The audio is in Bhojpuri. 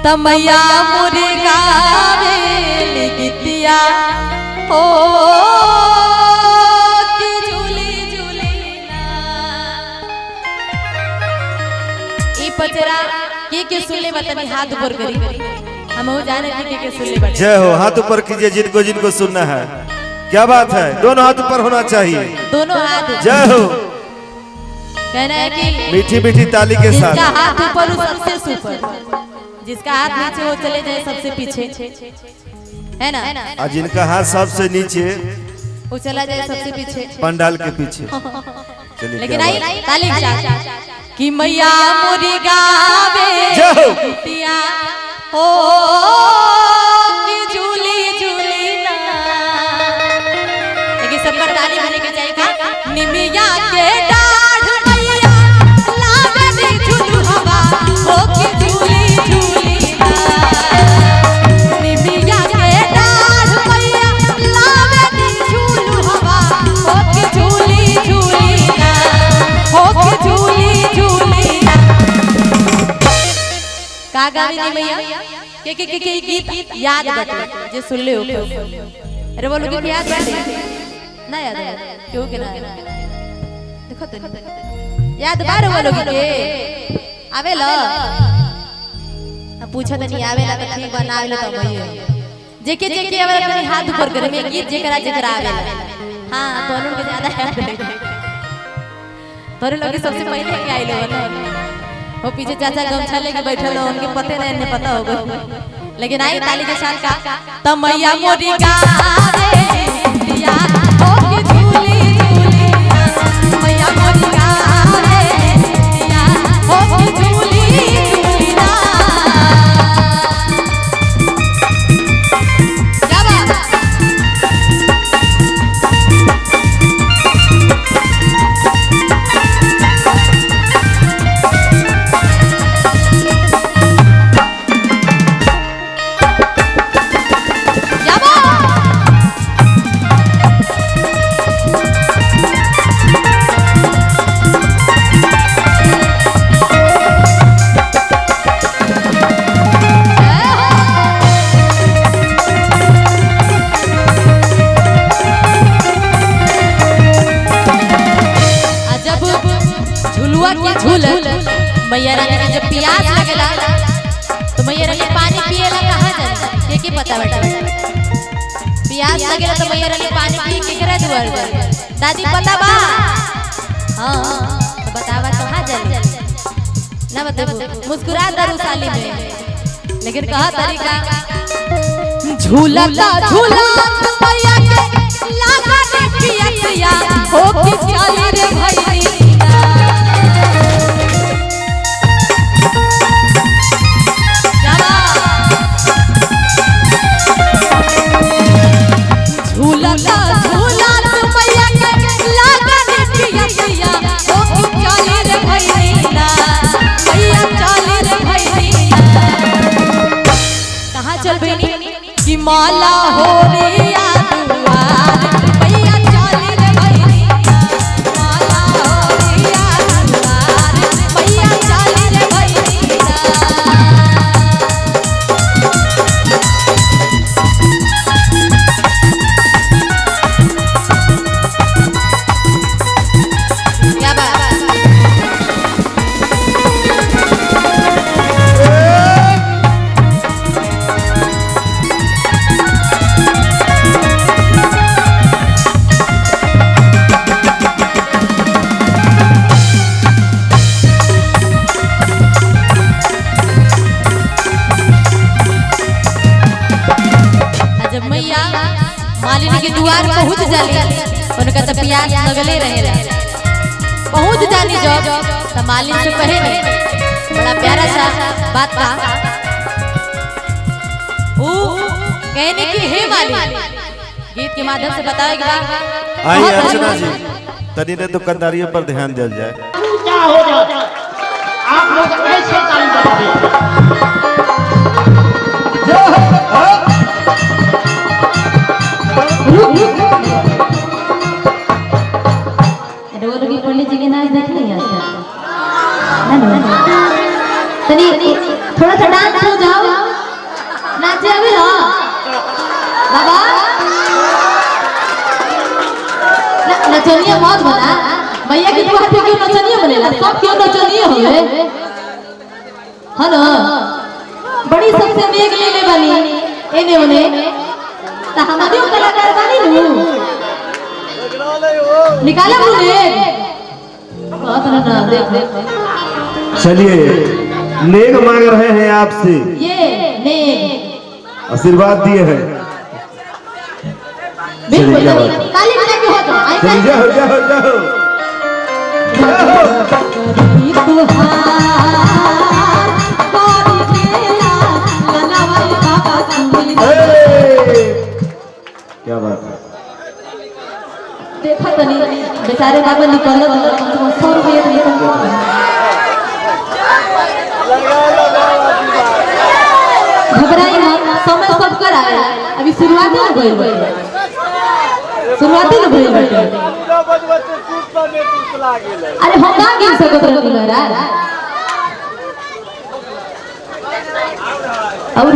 तमैया मोरे गावे लिगितिया हो कि झूली झूली ना। ई पचरा के सुनले बतानी हाथ ऊपर करी हम हो जाने के सुनले बड़े। जय हो, हाथ ऊपर कीजिए जिनको जिनको सुनना है। क्या बात है, दोनों हाथ ऊपर होना चाहिए, दोनों हाथ। जय हो। कहना है कि मीठी मीठी ताली के साथ जिसका हाथ ऊपर वो सबसे सुपर, जिसका हाथ नीचे वो चले जाए सबसे पीछे, है ना। और जिनका हाथ सबसे नीचे वो चला जाए सबसे पीछे, पंडाल के पीछे। लेकिन आई ताली कि मैया मोरी गावे लिगितिया हो कि झूली झूली ना। लेकिन सबका ताली होने के चाहिए निमिया के डाढ़ मैया लावे दी झूलू हवा हो कि झूली झूली ना। निमिया के डाढ़ मैया लावे दी झूलू हवा हो कि झूली झूली ना, हो कि झूली झूली ना। का गावी नी मैया के गीत याद बटे जे सुन ले हो। अरे वो लोग याद बटे ना, याद क्यों के ना देखो तो याद बार वो लोग के आवेला पूछा तो नहीं आवेला तो ठीक बना आवेला तो भैया जेके आवेला तनी हाथ ऊपर करे में गीत जेकरा जेकरा आवेला। हां तो लोग के ज्यादा याद है, तोरे लोग सबसे पहले के आइले हो। वो पीछे चाचा गमछा लेके बैठल हो, उनके पते नहीं पता होगा। लेकिन आई ताली के साथ का तमैया मोरी गावे लिगितिया हो कि झूली झूली ना। मैया मोरी गावे लिगितिया हो कि झूली झूली ना। क्या बात मैया रानी के जब प्यास लगेला तो मैया रानी पानी पिएला कहां जाए के पता बेटा। प्यास लगेला तो मैया रानी पानी पी के करे दुआर दादी पता बा। हां तो बतावा कहां जाए ना बताबू मुस्कुरा दरू साली में। लेकिन कहा तरीका झूला झूला मैया के लागा दे पिया हो कि चली रे भई झूला झूला मैया के लागा दे पिया हो कि चली रे भैया मैया चली रे भैया। कहाँ चल बनी कि माला हो रिया दुआर मैया चली रे भैया। माला हो रिया दुआर मैया चली रे भैया। मालिनी के द्वार पहुंच जाली उनका तो प्यास लगले रहे पहुंच जानी जब तो मालिन से कहे बड़ा प्यारा सा बात का ओ कहने की हे मालिन गीत के माध्यम से बताएगा। आई अर्चना जी तनी ने दुकानदारियों पर ध्यान दिया जाए। क्या हो जाए आप लोग ऐसे ताली बजाते पंडित जी के नाच देख नहीं आता। थोड़ा सा डांस हो जाओ, नाचे अभी ना बाबा। नचनिया मत बना भैया की तू हाथे क्यों नचनिया बनेला, सब क्यों नचनिया होवे है ना। बड़ी सबसे मेघ लेले बनी एने ओने ता हमनियो कलाकार बनी नु निकाले मुने बात ना देख देख। चलिए नेक मांग रहे हैं आपसे, ये नेक आशीर्वाद दिए हैं। बिल्कुल क्या बात? काली बना के हो जाओ आई चलिए जाओ जाओ जाओ। क्या बात है। देखा तनी बेचारे बाबा निकल कम से कम 100 रुपये घबराई मत, समय सब कर आया। अभी शुरुआती न भइल बाटे, शुरुआती न भइल बाटे। अरे हम ना गिन सकत रहनी महाराज और